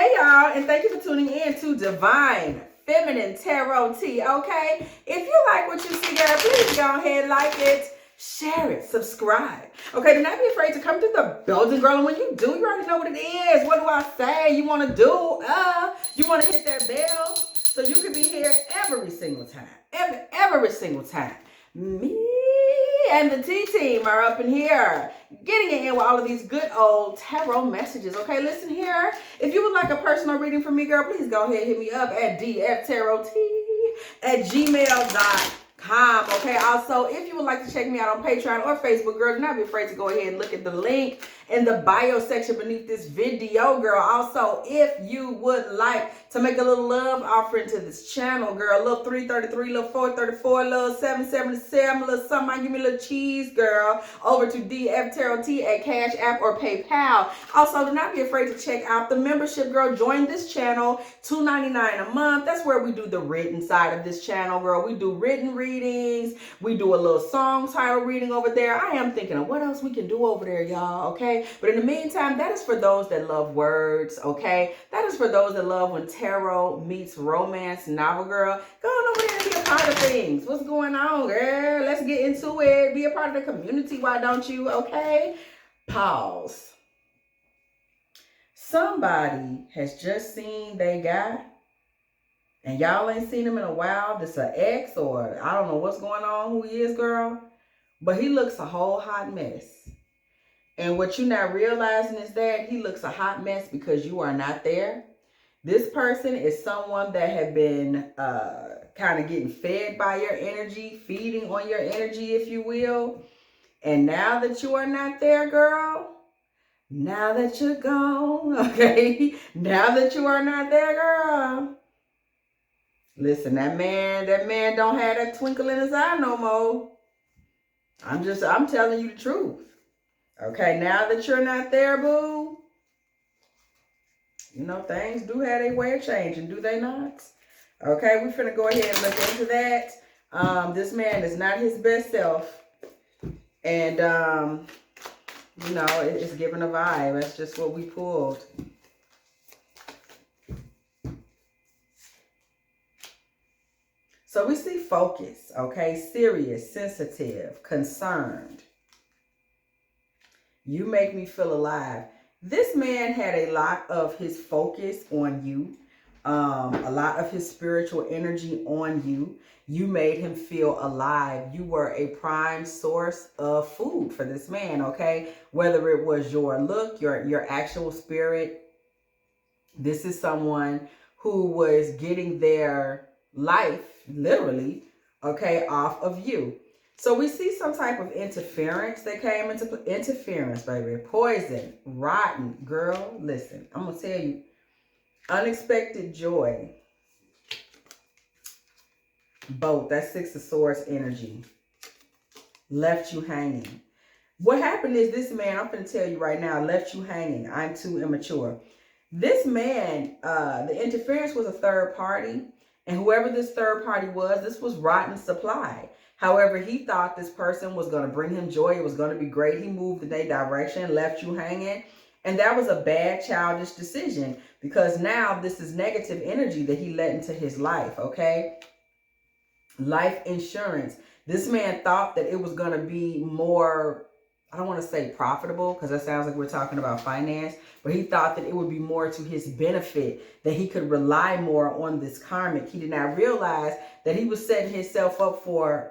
Hey y'all, and thank you for tuning in to Divine Feminine Tarot Tea, okay? If you like what you see, girl, please go ahead, like it, share it, subscribe. Okay, do not be afraid to come through the building, girl, and when you do, you already know what it is. What do I say? You want to do? You want to hit that bell so you can be here every single time. Every single time. Me and the T-Team are up in here getting it in with all of these good old tarot messages. Okay, listen here. If you would like a personal reading from me, girl, please go ahead and hit me up at dftarottea@gmail.com. Okay, also, if you would like to check me out on Patreon or Facebook, girl, do not be afraid to go ahead and look at the link in the bio section beneath this video, girl. Also, if you would like to make a little love offering to this channel, girl, a little 333, little 434, little 777, little something, give me a little cheese, girl, over to dftarottea at Cash App or PayPal. Also, do not be afraid to check out the membership, girl. Join this channel, $2.99 a month. That's where we do the written side of this channel, girl. We do written readings. We do a little song title reading over there. I am thinking of what else we can do over there, y'all, okay? But in the meantime, that is for those that love words, okay? That is for those that love when tarot meets romance novel, girl. Go on over there and be a part of things. What's going on, girl? Let's get into it. Be a part of the community, why don't you, okay? Pause. Somebody has just seen they guy, and y'all ain't seen him in a while. This an ex, or I don't know what's going on, who he is, girl. But he looks a whole hot mess. And what you're not realizing is that he looks a hot mess because you are not there. This person is someone that had been kind of getting fed by your energy, feeding on your energy, if you will. And now that you are not there, girl, now that you're gone, okay, now that you are not there, girl, listen, that man don't have that twinkle in his eye no more. I'm telling you the truth. Okay, now that you're not there, boo, you know, things do have their way of changing, do they not? Okay, we're finna go ahead and look into that. This man is not his best self. And, you know, it's giving a vibe. That's just what we pulled. So we see focus, okay? Serious, sensitive, concerned. You make me feel alive. This man had a lot of his focus on you, a lot of his spiritual energy on you. You made him feel alive. You were a prime source of food for this man, okay? Whether it was your look, your actual spirit. This is someone who was getting their life, literally, okay, off of you. So we see some type of interference that came into interference, baby. Poison, rotten, girl. Listen, I'm going to tell you, unexpected joy. Both, that's Six of Swords energy. Left you hanging. What happened is this man, I'm going to tell you right now, left you hanging. I'm too immature. This man, the interference was a third party. And whoever this third party was, this was rotten supply. However, he thought this person was going to bring him joy. It was going to be great. He moved in their direction, left you hanging. And that was a bad, childish decision because now this is negative energy that he let into his life, okay? Life insurance. This man thought that it was going to be more, I don't want to say profitable because that sounds like we're talking about finance, but he thought that it would be more to his benefit, that he could rely more on this karmic. He did not realize that he was setting himself up for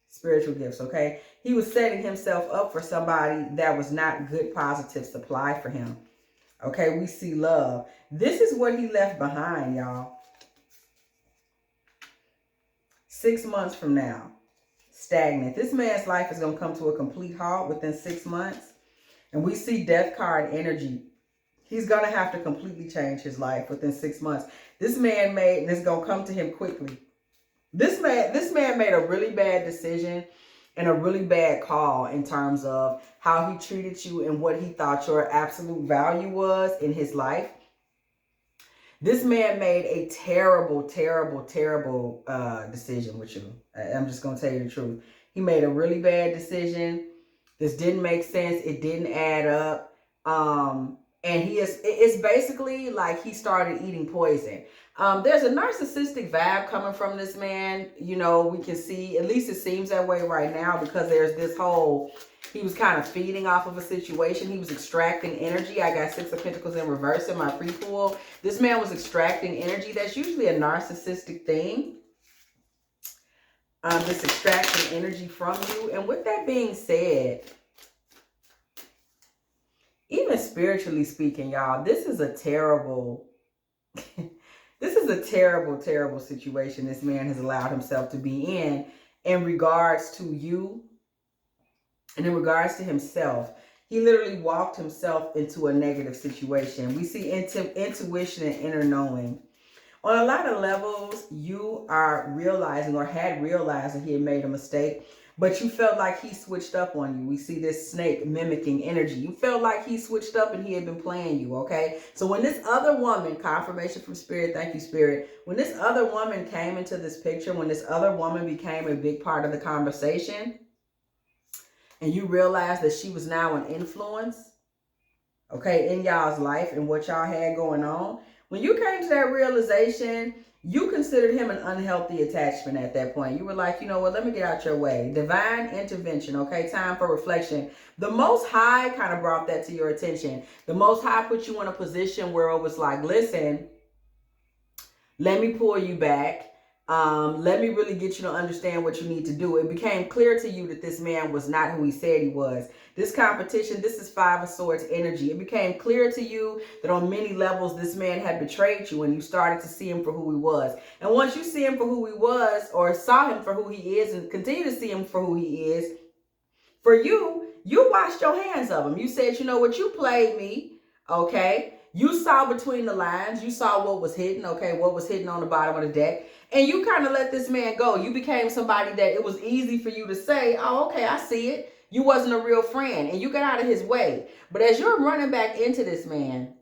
spiritual gifts, okay? He was setting himself up for somebody that was not good, positive supply for him. Okay, we see love. This is what he left behind, y'all. 6 months from now, stagnant. This man's life is going to come to a complete halt within 6 months. And we see death card energy. He's going to have to completely change his life within 6 months. This man made, and it's going to come to him quickly. This man made a really bad decision and a really bad call in terms of how he treated you and what he thought your absolute value was in his life. This man made a terrible, terrible, terrible decision with you. I'm just going to tell you the truth. He made a really bad decision. This didn't make sense. It didn't add up. And it's basically like he started eating poison. There's a narcissistic vibe coming from this man. You know, we can see, at least it seems that way right now, because there's this whole, he was kind of feeding off of a situation. He was extracting energy. I got 6 of Pentacles in reverse in my pre-pool. This man was extracting energy. That's usually a narcissistic thing. This extracting energy from you. And with that being said, even spiritually speaking, y'all, this is a terrible, this is a terrible, terrible situation this man has allowed himself to be in regards to you and in regards to himself. He literally walked himself into a negative situation. We see intuition and inner knowing. On a lot of levels, you are realizing or had realized that he had made a mistake, but you felt like he switched up on you. We see this snake mimicking energy. You felt like he switched up and he had been playing you, okay? So when this other woman, confirmation from Spirit, thank you, Spirit. When this other woman came into this picture, when this other woman became a big part of the conversation, and you realized that she was now an influence, okay, in y'all's life and what y'all had going on, when you came to that realization, you considered him an unhealthy attachment at that point. You were like, you know what, let me get out your way. Divine intervention, okay? Time for reflection. The Most High kind of brought that to your attention. The Most High put you in a position where it was like, listen, let me pull you back. Let me really get you to understand what you need to do. It became clear to you that this man was not who he said he was. This competition, this is 5 of Swords energy. It became clear to you that on many levels, this man had betrayed you and you started to see him for who he was. And once you see him for who he was, or saw him for who he is, and continue to see him for who he is, for you, you washed your hands of him. You said, you know what, you played me, okay? You saw between the lines. You saw what was hidden, okay? What was hidden on the bottom of the deck. And you kind of let this man go. You became somebody that it was easy for you to say, oh, okay, I see it. You wasn't a real friend. And you got out of his way. But as you're running back into this man,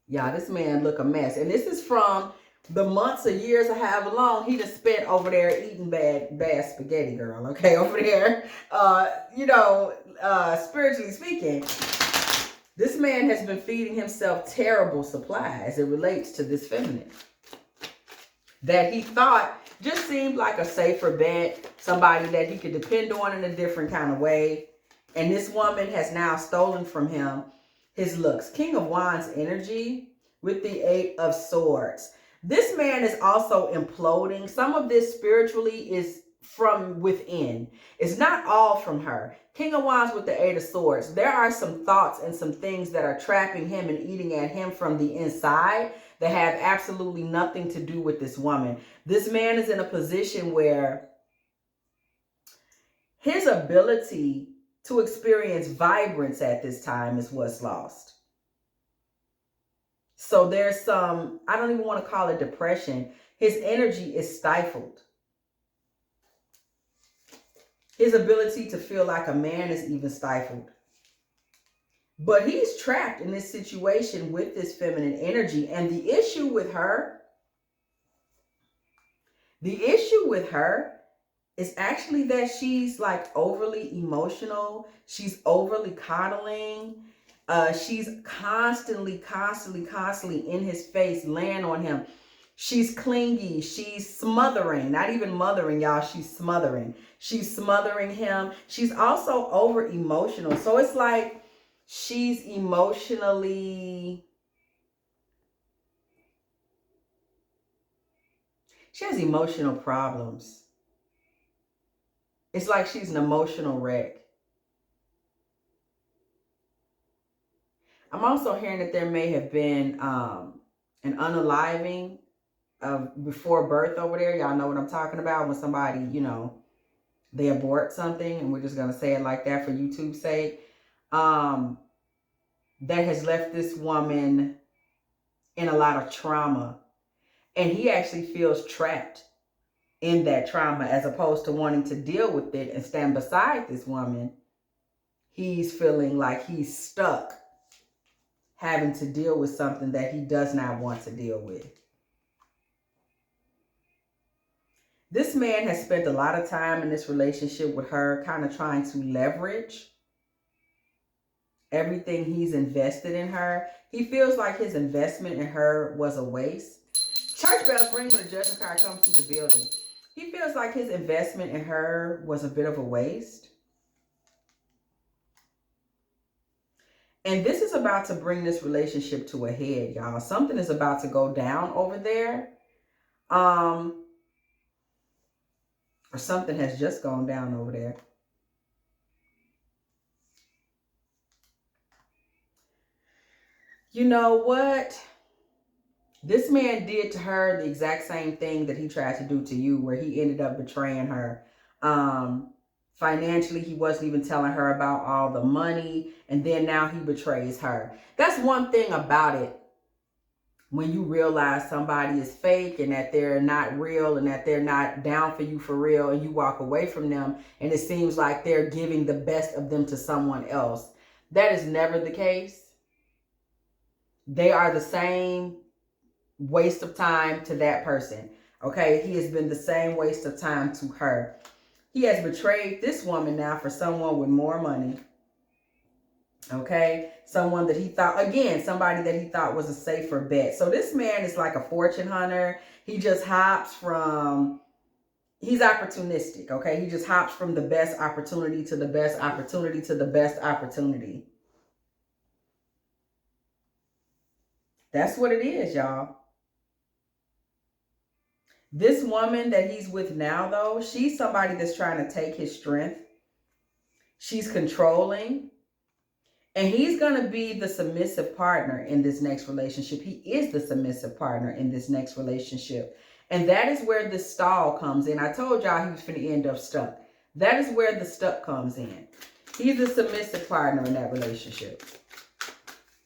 yeah, this man look a mess. And this is from the months or years or however long he just spent over there eating bad spaghetti, girl, okay? Over there, spiritually speaking, this man has been feeding himself terrible supply as it relates to this feminine that he thought just seemed like a safer bet, somebody that he could depend on in a different kind of way. And this woman has now stolen from him his looks. King of Wands energy with the 8 of Swords. This man is also imploding. Some of this spiritually is from within. It's not all from her. King of Wands with the 8 of Swords. There are some thoughts and some things that are trapping him and eating at him from the inside that have absolutely nothing to do with this woman. This man is in a position where his ability to experience vibrance at this time is what's lost. So there's some, I don't even want to call it depression. His energy is stifled. His ability to feel like a man is even stifled. But he's trapped in this situation with this feminine energy. And the issue with her is actually that she's like overly emotional. She's overly coddling. She's constantly in his face, laying on him. She's clingy. She's smothering. Not even mothering, y'all. She's smothering. She's smothering him. She's also over emotional. So it's like she's emotionally... She has emotional problems. It's like she's an emotional wreck. I'm also hearing that there may have been an unaliving of before birth over there. Y'all know what I'm talking about when somebody, they abort something, and we're just going to say it like that for YouTube's sake. That has left this woman in a lot of trauma. And he actually feels trapped in that trauma as opposed to wanting to deal with it and stand beside this woman. He's feeling like he's stuck having to deal with something that he does not want to deal with. This man has spent a lot of time in this relationship with her, kind of trying to leverage everything he's invested in her. He feels like his investment in her was a waste. Church bells ring when the judgment card comes through the building. He feels like his investment in her was a bit of a waste. And this is about to bring this relationship to a head, y'all. Something is about to go down over there. Or something has just gone down over there. You know what? This man did to her the exact same thing that he tried to do to you, where he ended up betraying her. Financially, he wasn't even telling her about all the money, and then now he betrays her. That's one thing about it. When you realize somebody is fake and that they're not real and that they're not down for you for real, and you walk away from them and it seems like they're giving the best of them to someone else. That is never the case. They are the same waste of time to that person. Okay, he has been the same waste of time to her. He has betrayed this woman now for someone with more money. Okay, someone that he thought, again, somebody that he thought was a safer bet. So this man is like a fortune hunter. He just hops from, he's opportunistic. Okay, he just hops from the best opportunity to the best opportunity to the best opportunity. That's what it is, y'all. This woman that he's with now, though, she's somebody that's trying to take his strength. She's controlling. And he's going to be the submissive partner in this next relationship. He is the submissive partner in this next relationship. And that is where the stall comes in. I told y'all he was finna end up stuck. That is where the stuck comes in. He's the submissive partner in that relationship.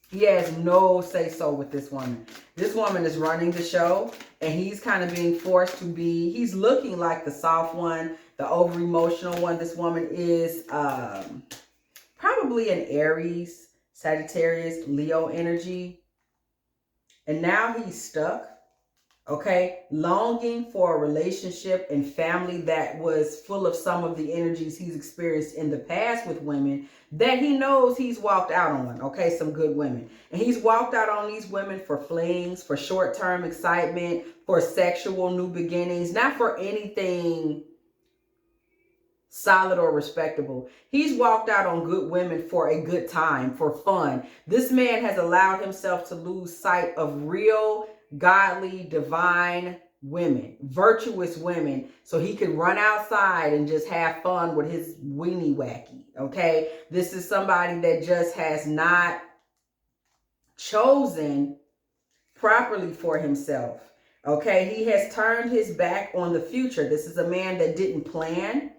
He has no say-so with this woman. This woman is running the show, and he's kind of being forced to be, he's looking like the soft one, the over-emotional one. This woman is probably an Aries, Sagittarius, Leo energy. And now he's stuck, okay? Longing for a relationship and family that was full of some of the energies he's experienced in the past with women that he knows he's walked out on, okay? Some good women. And he's walked out on these women for flings, for short-term excitement, for sexual new beginnings, not for anything solid or respectable. He's walked out on good women for a good time, for fun. This man has allowed himself to lose sight of real, godly, divine women, virtuous women, so he can run outside and just have fun with his weenie wacky, okay? This is somebody that just has not chosen properly for himself, okay? He has turned his back on the future. This is a man that didn't plan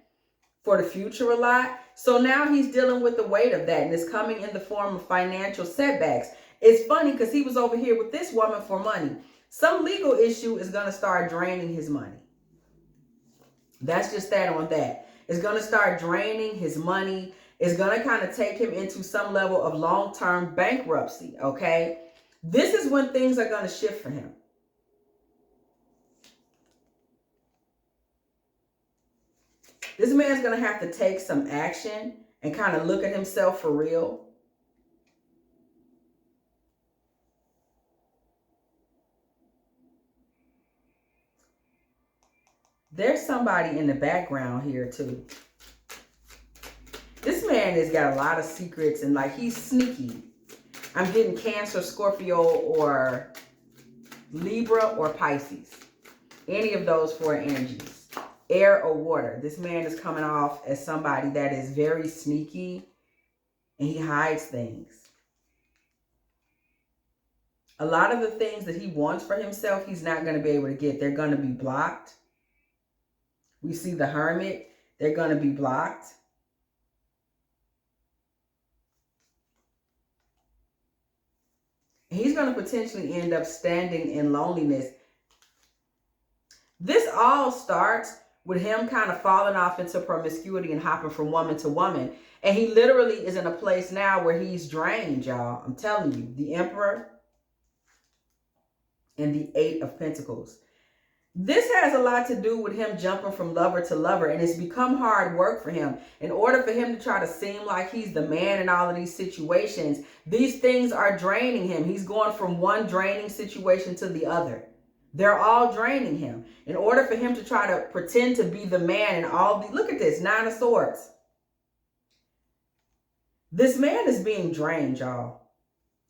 for the future a lot. So now he's dealing with the weight of that, and it's coming in the form of financial setbacks. It's funny because he was over here with this woman for money. Some legal issue is going to start draining his money. That's just that on that. It's going to start draining his money. It's going to kind of take him into some level of long-term bankruptcy, okay? This is when things are going to shift for him. This man's going to have to take some action and kind of look at himself for real. There's somebody in the background here too. This man has got a lot of secrets and like he's sneaky. I'm getting Cancer, Scorpio, or Libra or Pisces. Any of those four energies. Air or water. This man is coming off as somebody that is very sneaky and he hides things. A lot of the things that he wants for himself, he's not going to be able to get. They're going to be blocked. We see the Hermit. They're going to be blocked. He's going to potentially end up standing in loneliness. This all starts with him kind of falling off into promiscuity and hopping from woman to woman. And he literally is in a place now where he's drained, y'all. I'm telling you, the Emperor and the Eight of Pentacles. This has a lot to do with him jumping from lover to lover, and it's become hard work for him. In order for him to try to seem like he's the man in all of these situations, these things are draining him. He's going from one draining situation to the other. They're all draining him. In order for him to try to pretend to be the man in all the, look at this, 9 of Swords. This man is being drained, y'all,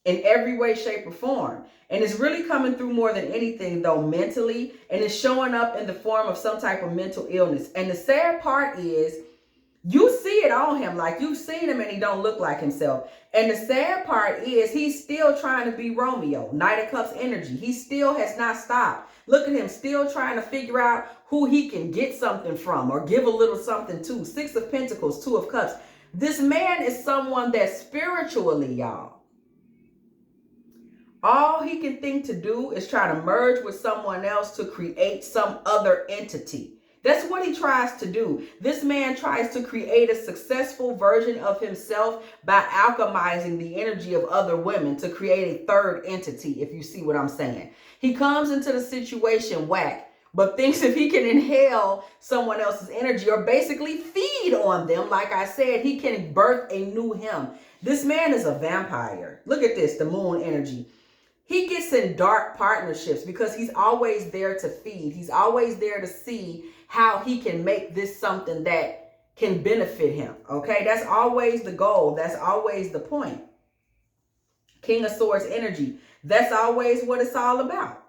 in every way, shape, or form. And it's really coming through more than anything, though, mentally. And it's showing up in the form of some type of mental illness. And the sad part is, you see it on him. Like, you've seen him and he don't look like himself. And the sad part is, he's still trying to be Romeo. Knight of Cups energy. He still has not stopped. Look at him, still trying to figure out who he can get something from or give a little something to. 6 of Pentacles, 2 of Cups. This man is someone that spiritually, y'all, all he can think to do is try to merge with someone else to create some other entity. That's what he tries to do. This man tries to create a successful version of himself by alchemizing the energy of other women to create a third entity, if you see what I'm saying. He comes into the situation whack, but thinks if he can inhale someone else's energy or basically feed on them, like I said, he can birth a new him. This man is a vampire. Look at this, the moon energy. He gets in dark partnerships because he's always there to feed. He's always there to see how he can make this something that can benefit him. Okay, that's always the goal. That's always the point. King of Swords energy. That's always what it's all about.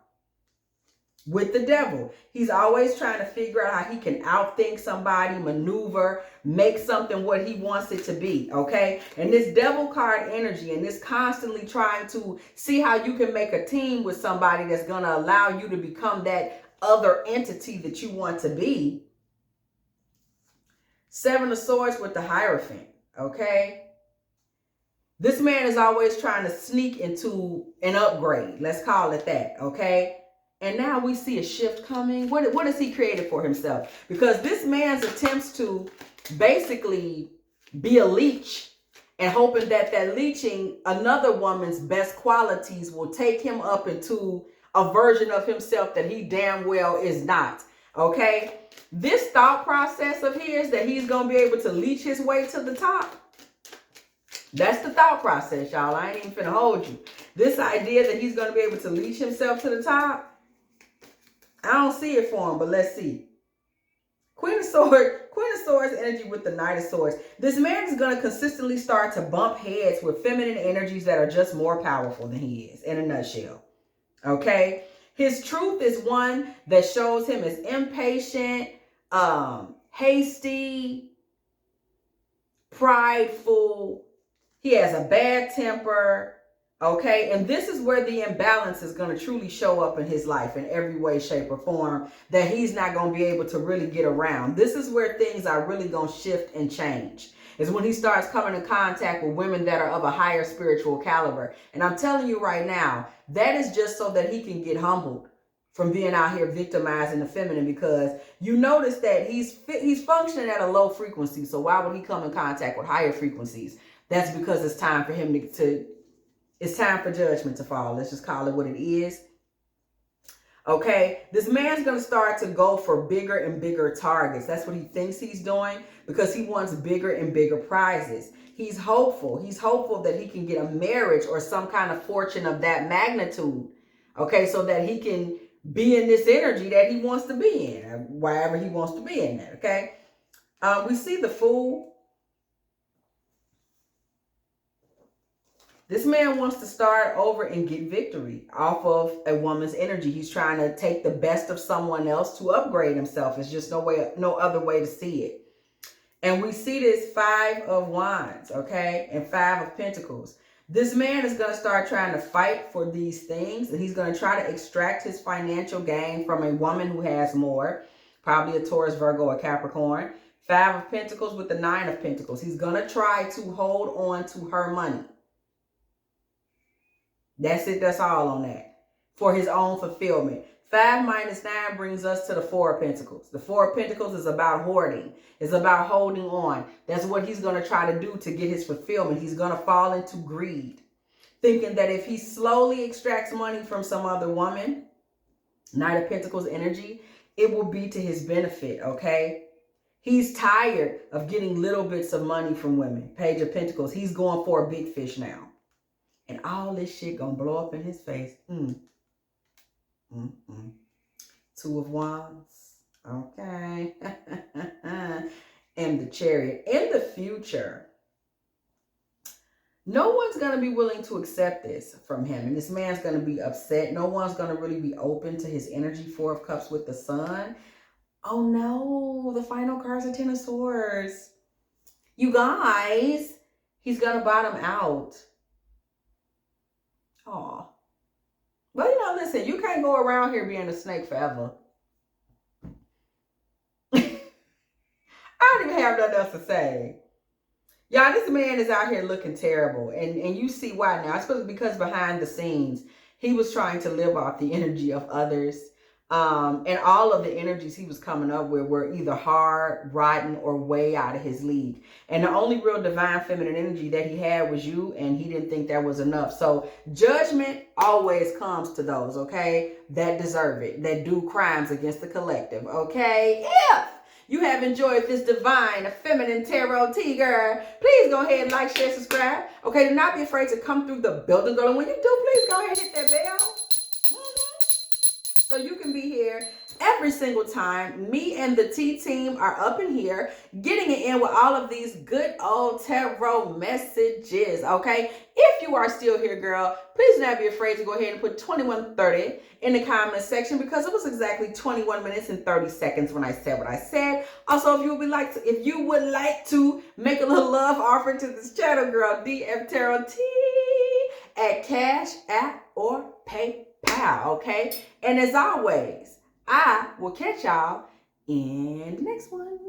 With the devil, he's always trying to figure out how he can outthink somebody, maneuver, make something what he wants it to be, okay? And this devil card energy and this constantly trying to see how you can make a team with somebody that's going to allow you to become that other entity that you want to be. 7 of Swords with the Hierophant, okay? This man is always trying to sneak into an upgrade. Let's call it that, okay? And now we see a shift coming. What has he created for himself? Because this man's attempts to basically be a leech and hoping that that leeching another woman's best qualities will take him up into a version of himself that he damn well is not. Okay? This thought process of his that he's going to be able to leech his way to the top. That's the thought process, y'all. I ain't even finna hold you. This idea that he's going to be able to leech himself to the top, I don't see it for him, but let's see. Queen of Swords energy with the Knight of Swords. This man is going to consistently start to bump heads with feminine energies that are just more powerful than he is, in a nutshell. Okay? His truth is one that shows him as impatient, hasty, prideful. He has a bad temper. Okay, and this is where the imbalance is going to truly show up in his life in every way, shape, or form that he's not going to be able to really get around. This is where things are really going to shift and change. Is when he starts coming in contact with women that are of a higher spiritual caliber. And I'm telling you right now, that is just so that he can get humbled from being out here victimizing the feminine, because you notice that he's functioning at a low frequency. So why would he come in contact with higher frequencies? That's because it's time for him it's time for judgment to fall. Let's just call it what it is. Okay, this man's going to start to go for bigger and bigger targets. That's what he thinks he's doing, because he wants bigger and bigger prizes. He's hopeful. He's hopeful that he can get a marriage or some kind of fortune of that magnitude. Okay, so that he can be in this energy that he wants to be in, wherever he wants to be in that. Okay, we see the Fool. This man wants to start over and get victory off of a woman's energy. He's trying to take the best of someone else to upgrade himself. It's just no other way to see it. And we see this 5 of Wands, okay, and 5 of Pentacles. This man is going to start trying to fight for these things, and he's going to try to extract his financial gain from a woman who has more, probably a Taurus, Virgo, or Capricorn. 5 of Pentacles with the 9 of Pentacles. He's going to try to hold on to her money. That's it. That's all on that. For his own fulfillment. 5 minus 9 brings us to the 4 of Pentacles. The 4 of Pentacles is about hoarding. It's about holding on. That's what he's going to try to do to get his fulfillment. He's going to fall into greed, thinking that if he slowly extracts money from some other woman, Knight of Pentacles energy, it will be to his benefit, okay? He's tired of getting little bits of money from women. Page of Pentacles, he's going for a big fish now. And all this shit gonna blow up in his face. Two of Wands, okay. And the Chariot. In the future, no one's going to be willing to accept this from him. And this man's going to be upset. No one's going to really be open to his energy. Four of Cups with the Sun. Oh no, the final card's a Ten of Swords. You guys, he's going to bottom out. Aw. Well, you know, listen, you can't go around here being a snake forever. I don't even have nothing else to say. Y'all, this man is out here looking terrible. And you see why now. It's because behind the scenes, he was trying to live off the energy of others. And all of the energies he was coming up with were either hard, rotten, or way out of his league. And the only real divine feminine energy that he had was you, and he didn't think that was enough. So judgment always comes to those, okay, that deserve it, that do crimes against the collective, okay? If you have enjoyed this divine feminine tarot tea, girl, please go ahead and like, share, subscribe. Okay, do not be afraid to come through the building, girl. And when you do, please go ahead and hit that bell. So you can be here every single time. Me and the T team are up in here getting it in with all of these good old tarot messages, okay? If you are still here, girl, please do not be afraid to go ahead and put 2130 in the comment section, because it was exactly 21 minutes and 30 seconds when I said what I said. Also, if you would like to make a little love offering to this channel, girl, dftarottea at Cash App or PayPal, okay? And as always, I will catch y'all in the next one.